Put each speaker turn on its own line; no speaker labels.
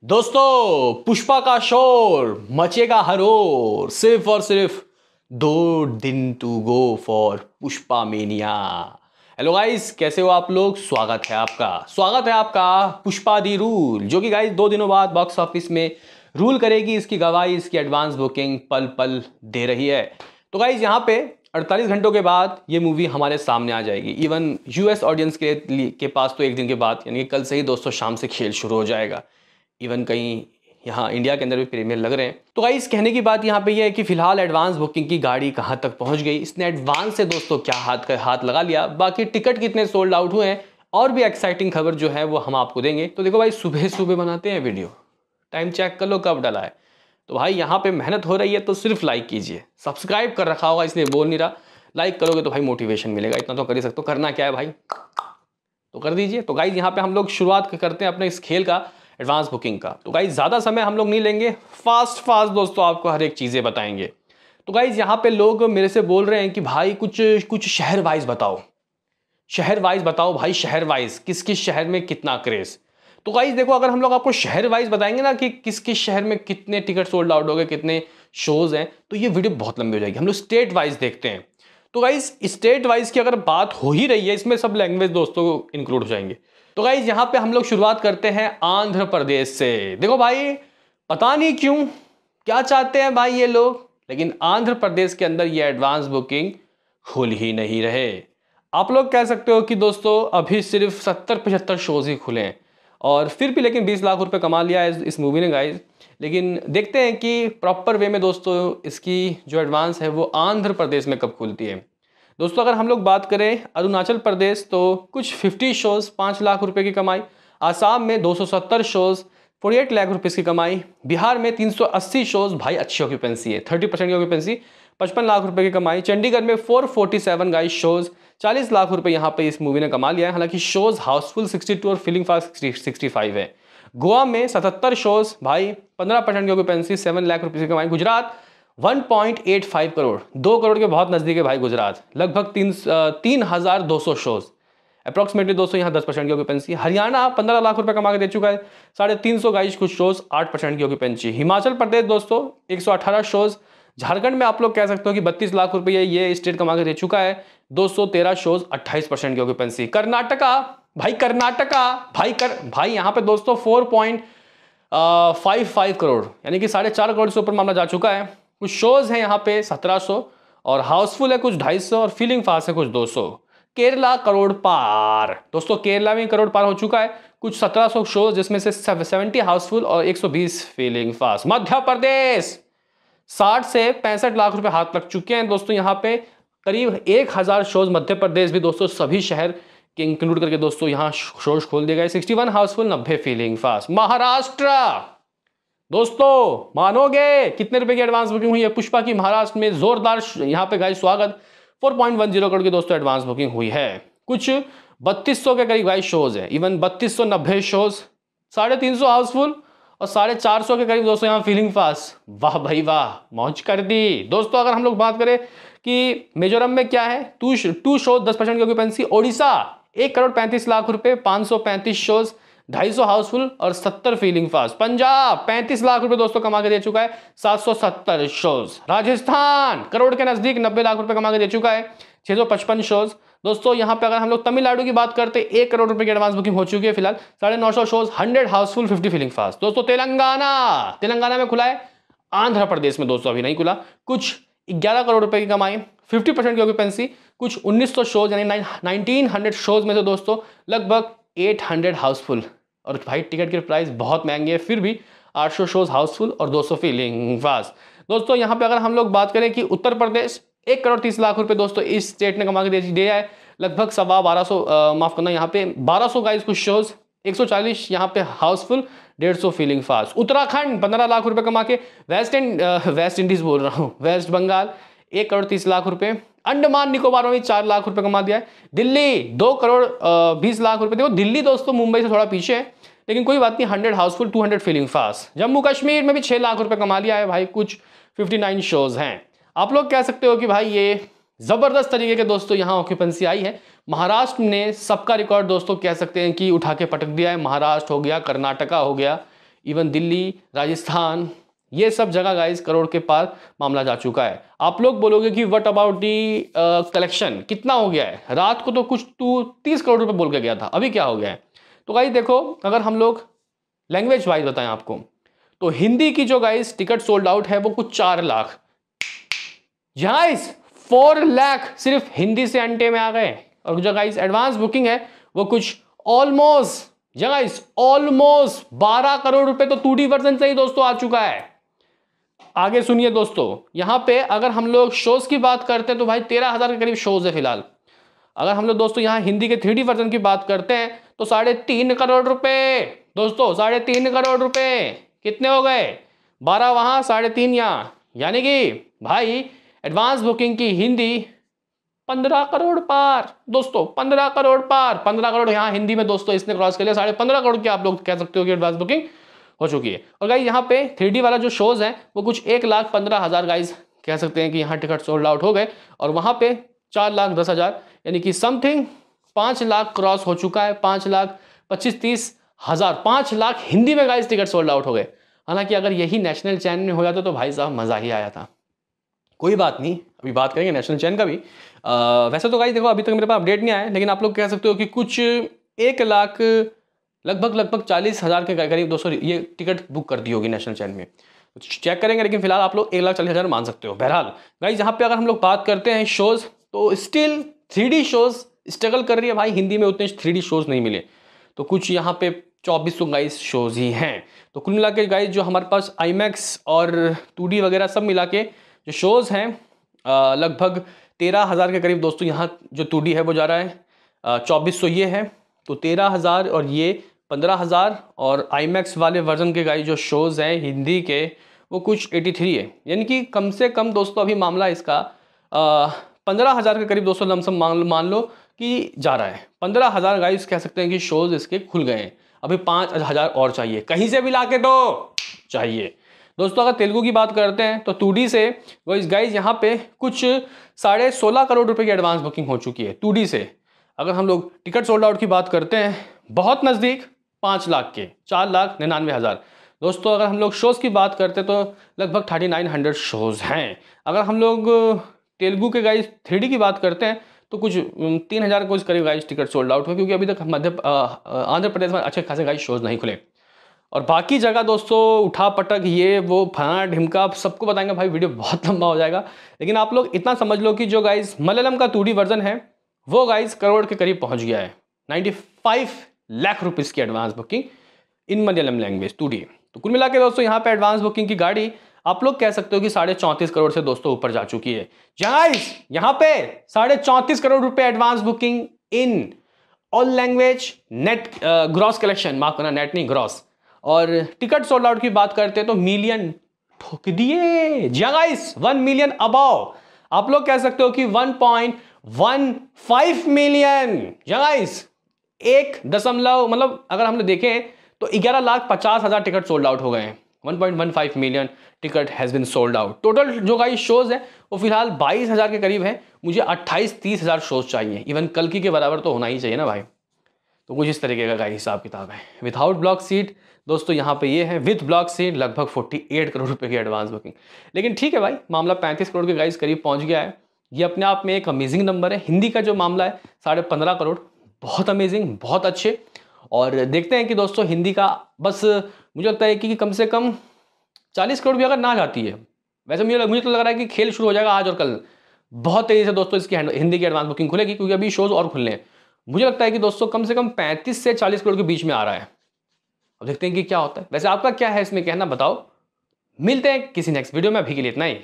दोस्तों पुष्पा का शोर मचेगा हर ओर सिर्फ और सिर्फ 2 दिन to go for Pushpa mania. Hello guys, कैसे हो आप लोग। स्वागत है आपका पुष्पा दी रूल, जो कि गाइस 2 दिनों बाद बॉक्स ऑफिस में रूल करेगी। इसकी गवाही इसकी एडवांस बुकिंग पल पल दे रही है। तो गाइस यहाँ पे 48 घंटों के बाद ये मूवी हमारे सामने आ जाएगी। इवन यूएस ऑडियंस के पास तो 1 दिन के बाद यानी कि कल से ही दोस्तों शाम से खेल शुरू हो जाएगा। इवन कहीं यहाँ इंडिया के अंदर भी प्रीमियर लग रहे हैं। तो गाइस कहने की बात यहाँ पे ये है कि फिलहाल एडवांस बुकिंग की गाड़ी कहाँ तक पहुँच गई, इसने एडवांस से दोस्तों क्या हाथ लगा लिया, बाकी टिकट कितने सोल्ड आउट हुए हैं, और भी एक्साइटिंग खबर जो है वो हम आपको देंगे। तो देखो भाई, सुबह सुबह बनाते हैं वीडियो, टाइम चेक कर लो कब डला है। तो भाई यहाँ पे मेहनत हो रही है तो सिर्फ लाइक कीजिए। सब्सक्राइब कर रखा होगा इसलिए बोल नहीं रहा, लाइक करोगे तो भाई मोटिवेशन मिलेगा। इतना तो कर ही सकते हो, करना क्या है भाई, तो कर दीजिए। तो गाइज यहाँ पे हम लोग शुरुआत करते हैं अपने इस खेल का, एडवांस बुकिंग का। तो गाइज ज़्यादा समय हम लोग नहीं लेंगे, फास्ट दोस्तों आपको हर एक चीज़ें बताएंगे। तो गाइज यहाँ पे लोग मेरे से बोल रहे हैं कि भाई कुछ शहर वाइज बताओ, भाई शहर वाइज किस किस शहर में कितना क्रेज। तो गाइज देखो, अगर हम लोग आपको शहर वाइज बताएंगे ना कि किस किस शहर में कितने टिकट सोल्ड आउट हो गए, कितने शोज हैं, तो ये वीडियो बहुत लंबी हो जाएगी। हम लोग स्टेट वाइज देखते हैं। तो गाइज स्टेट वाइज की अगर बात हो ही रही है, इसमें सब लैंग्वेज दोस्तों इंक्लूड हो जाएंगे। तो गाइज यहाँ पे हम लोग शुरुआत करते हैं आंध्र प्रदेश से। देखो भाई, पता नहीं क्यों क्या चाहते हैं भाई ये लोग, लेकिन आंध्र प्रदेश के अंदर ये एडवांस बुकिंग खुल ही नहीं रहे। आप लोग कह सकते हो कि दोस्तों अभी सिर्फ 70-75 शोज ही खुले हैं, और फिर भी लेकिन 20 लाख रुपए कमा लिया है इस मूवी ने गाइज। लेकिन देखते हैं कि प्रॉपर वे में दोस्तों इसकी जो एडवांस है वो आंध्र प्रदेश में कब खुलती है। दोस्तों अगर हम लोग बात करें अरुणाचल प्रदेश, तो कुछ 50 शोज 5 लाख रुपए की कमाई, आसाम में 270 शोज 48 लाख रुपए की कमाई, बिहार में 380 शोज, भाई अच्छी ऑक्यूपेंसी है, 30% की ऑक्यूपेंसी, 55 लाख रुपए की कमाई, चंडीगढ़ में 447 गाइस शोज, 40 लाख रुपए यहाँ पे इस मूवी ने कमा लिया है। हालांकि शोज हाउसफुल 62 और फीलिंग फास्ट 65 है। गोवा में 77 शोज, भाई 15% की ऑक्यूपेंसी, 7 लाख रुपए की कमाई। गुजरात 1.85 करोड़, 2 करोड़ के बहुत नजदीक है भाई गुजरात, लगभग 3,200 शोज अप्रॉक्सीमेटली दोस्तों, यहाँ 10% की ऑक्यूपेंसी। हरियाणा 15 लाख रुपए कमा के दे चुका है, 350 गाइस कुछ शोज, 8% की ऑक्यूपेंसी। हिमाचल प्रदेश दोस्तों 118 शोज। झारखंड में आप लोग कह सकते हो कि 32 लाख रुपए ये स्टेट कमा के दे चुका है, 213 शोज, 28% की ऑक्यूपेंसी। कर्नाटका भाई यहाँ पे दोस्तों 4.55 करोड़ यानी कि 4.5 करोड़ से ऊपर मामला जा चुका है। कुछ शोज हैं यहाँ पे 1700, और हाउसफुल है कुछ 250, और फीलिंग फास्ट है कुछ 200। केरला करोड़ पार दोस्तों, केरला में करोड़ पार हो चुका है, कुछ 1700 शोज, जिसमें से 70 हाउसफुल और 120 फीलिंग फास्ट। मध्य प्रदेश 60 से 65 लाख रुपए हाथ लग चुके हैं दोस्तों, यहाँ पे करीब 1000 शोज मध्य प्रदेश भी दोस्तों, सभी शहर के इंक्लूड करके दोस्तों यहाँ शोज खोल दिए गए। 61 हाउसफुल, 90 फीलिंग फास्ट। महाराष्ट्र दोस्तों मानोगे कितने रुपए की एडवांस बुकिंग हुई है पुष्पा की महाराष्ट्र में, जोरदार यहाँ पे गाइस स्वागत। 4.10 करोड़ की दोस्तों एडवांस बुकिंग हुई है। कुछ 3200 के करीब गाइस शोज है, इवन 3290 शोज, 350 हाउसफुल और 450 के करीब दोस्तों यहाँ फीलिंग फास्ट। वाह भाई वाह, मौज कर दी दोस्तों। अगर हम लोग बात करें कि मिजोरम में क्या है, 2 शोज 10% की ऑक्यूपेंसी। ओडिशा 1 करोड़ 35 लाख रुपए, 535 शोज, 250 हाउसफुल और 70 फीलिंग फास्ट। पंजाब 35 लाख रुपए दोस्तों कमा के दे चुका है, 770 शोज। राजस्थान करोड़ के नजदीक 90 लाख रुपए कमा के दे चुका है, 655 शोज। दोस्तों यहाँ पे अगर हम लोग तमिलनाडु की बात करते हैं, 1 करोड़ रुपए की एडवांस बुकिंग हो चुकी है फिलहाल, 950 शोज, 100 हाउसफुल, 50 फीलिंग फास्ट। दोस्तों तेलंगाना में खुला है, आंध्र प्रदेश में दोस्तों अभी नहीं खुला। कुछ 11 करोड़ रुपए की कमाई, 50% की ऑक्यूपेंसी, कुछ 1900 शोज यानी 1900 शोज में से दोस्तों लगभग 800 हाउसफुल, और भाई टिकट के प्राइस बहुत महंगे है, फिर भी 800 शोज हाउसफुल और 200 फीलिंग फास्ट। दोस्तों यहाँ पे अगर हम लोग बात करें कि उत्तर प्रदेश 1 करोड़ 30 लाख रुपए दोस्तों इस स्टेट ने कमा के दिया है, लगभग 1250 माफ करना यहाँ पे 1200 गाइस कुछ शोज, 140 यहाँ पे हाउसफुल, 150 फीलिंग फास्ट। उत्तराखंड 15 लाख रुपए कमा के, वेस्ट इंडीज बोल रहा हूँ, वेस्ट बंगाल 1 करोड़ 30 लाख रुपए, अंडमान निकोबार में 4 लाख रुपए कमा दिया है। दिल्ली 2 करोड़ 20 लाख रुपए। देखो दिल्ली दोस्तों मुंबई से थोड़ा पीछे है, लेकिन कोई बात नहीं, 100 हाउसफुल, 200 फीलिंग फास्ट। जम्मू कश्मीर में भी 6 लाख रुपए कमा लिया है भाई, कुछ 59 शोज हैं। आप लोग कह सकते हो कि भाई ये जबरदस्त तरीके के दोस्तों यहाँ ऑक्यूपेंसी आई है। महाराष्ट्र ने सबका रिकॉर्ड दोस्तों कह सकते हैं कि उठा के पटक दिया है। महाराष्ट्र हो गया, कर्नाटका हो गया, इवन दिल्ली, राजस्थान, ये सब जगह गाइस करोड़ के पार मामला जा चुका है। आप लोग बोलोगे कि व्हाट अबाउट दी कलेक्शन, कितना हो गया है? रात को तो कुछ 30 करोड़ रुपए बोल के गया था, अभी क्या हो गया है? तो गाइस देखो, अगर हम लोग लैंग्वेज वाइज बताएं आपको, तो हिंदी की जो गाइस टिकट सोल्ड आउट है वो कुछ 4 लाख, गाइस 4 लाख सिर्फ हिंदी से अंटे में आ गए। और जो गाइस एडवांस बुकिंग है वो कुछ ऑलमोस्ट गाइस ऑलमोस्ट 12 करोड़ रुपए तो 2D वर्जन से ही दोस्तों आ चुका है। आगे सुनिए दोस्तों, यहां पे अगर हम लोग शोज की बात करते हैं तो भाई 13,000 के करीब शोज है फिलहाल। अगर हम लोग दोस्तों यहां हिंदी के 3D वर्जन की बात करते हैं तो 3.5 करोड़ रुपए दोस्तों, 3.5 करोड़ रुपए कितने हो गए? 12 वहां, 3.5 यहां, यानी कि भाई एडवांस बुकिंग की हिंदी 15 करोड़ पार दोस्तों, 15 करोड़ पार। 15 करोड़ यहां हिंदी में दोस्तों इसने क्रॉस कर लिया। 15.5 करोड़ की आप लोग कह सकते हो कि एडवांस बुकिंग हो चुकी है। और गाइस यहाँ पे 3D वाला जो शोज है वो कुछ 1,15,000 गाइस कह सकते हैं कि यहाँ टिकट सोल्ड आउट हो गए। और वहां पे 4,10,000 यानी कि समथिंग 5 लाख क्रॉस हो चुका है। 5,25,30,000 5 लाख हिंदी में गाइस टिकट सोल्ड आउट हो गए। हालांकि अगर यही नेशनल चैन में हो जाता तो भाई साहब मजा ही आया था। कोई बात नहीं, अभी बात करेंगे नेशनल चैन का भी। वैसे तो गाइस देखो अभी तक मेरे पास अपडेट नहीं आया, लेकिन आप लोग कह सकते हो कि कुछ 1 लाख लगभग 40,000 के करीब दोस्तों ये टिकट बुक कर दी होगी नेशनल चैन में। चेक करेंगे, लेकिन फिलहाल आप लोग 1,40,000 मान सकते हो। बहरहाल गाइस यहाँ पे अगर हम लोग बात करते हैं शोज, तो स्टिल 3D शोज स्ट्रगल कर रही है भाई, हिंदी में उतने 3D शोज नहीं मिले। तो कुछ यहाँ पे 2400 गाइस शोज ही हैं। तो कुल मिला के गाइस जो हमारे पास IMAX और 2D वगैरह सब मिला के जो शोज हैं लगभग 13,000 के करीब दोस्तों। यहाँ जो 2D है वो जा रहा है 2400 ये है, तो 13,000 और ये 15,000। और IMAX वाले वर्जन के गाइस जो शोज हैं हिंदी के वो कुछ 83 है, यानी कि कम से कम दोस्तों अभी मामला इसका 15,000 के करीब दोस्तों लमसम मान लो कि जा रहा है। 15,000 गाइस कह सकते हैं कि शोज इसके खुल गए हैं। अभी 5,000 और चाहिए, कहीं से भी लाके दो चाहिए दोस्तों। अगर तेलुगु की बात करते हैं तो 2D से गाइस यहाँ पे कुछ 16.5 करोड़ रुपए की एडवांस बुकिंग हो चुकी है 2D से। अगर हम लोग टिकट सोल्ड आउट की बात करते हैं बहुत नज़दीक 5 लाख के, 4,99,000 दोस्तों। अगर हम लोग शोज़ की बात करते हैं तो लगभग 3900 शोज़ हैं। अगर हम लोग तेलुगु के गाइस 3D की बात करते हैं तो कुछ 3,000 को करीब गाइस टिकट सोल्ड आउट हुए, क्योंकि अभी तक आंध्र प्रदेश में अच्छे खासे गाइस शोज़ नहीं खुले। और बाकी जगह दोस्तों उठा पटक ये वो फना ढिमका सबको बताएंगे भाई, वीडियो बहुत लंबा हो जाएगा। लेकिन आप लोग इतना समझ लो कि जो गाइस मलयालम का 2D वर्जन है वो गाइस करोड़ के करीब पहुंच गया है। 95 लाख रुपीस की एडवांस बुकिंग इन मलयालम लैंग्वेज 2D। तो कुल मिला के दोस्तों यहाँ पे एडवांस बुकिंग की गाड़ी आप लोग कह सकते हो कि 34.5 करोड़ से दोस्तों ऊपर जा चुकी है। गाइस यहाँ पे 34.5 करोड़ रुपए advance booking in all language net gross collection, माफ करना नेट नहीं ग्रॉस। और टिकट सोल्ड आउट की बात करते हैं तो मिलियन ठोक दिए। गाइस 1 मिलियन अबव, आप लोग कह सकते हो कि 1.15 मिलियन। गाइस 1 मतलब अगर हम लोग देखें तो 11,50,000 टिकट सोल्ड आउट हो गए हैं। 1.15 million ticket has been sold out. Total जो गाइस शोज है वो फिलहाल 22,000 के करीब है। मुझे 28-30,000 शोज चाहिए, इवन कल्कि के बराबर तो होना ही चाहिए ना भाई। तो कुछ इस तरीके का गाइस हिसाब किताब है। विदाउट ब्लॉक सीट दोस्तों यहाँ पे ये है, विद ब्लॉक सीट लगभग 48 करोड़ रुपए की एडवांस बुकिंग। लेकिन ठीक है भाई, मामला 35 करोड़ के गाइस करीब पहुँच गया है। ये अपने आप में एक अमेजिंग नंबर है। हिंदी का जो मामला है 15.5 करोड़, बहुत अमेजिंग, बहुत अच्छे। और देखते हैं कि दोस्तों हिंदी का बस मुझे लगता है कि कम से कम 40 करोड़ भी अगर ना जाती है, वैसे मुझे तो लग रहा है कि खेल शुरू हो जाएगा आज और कल। बहुत तेज़ी से दोस्तों इसकी हिंदी की एडवांस बुकिंग खुलेगी, क्योंकि अभी शोज़ और खुलने हैं। मुझे लगता है कि दोस्तों कम से कम 35 से 40 करोड़ के बीच में आ रहा है। अब देखते हैं कि क्या होता है। वैसे आपका क्या है इसमें कहना, बताओ। मिलते हैं किसी नेक्स्ट वीडियो में, अभी के लिए इतना ही।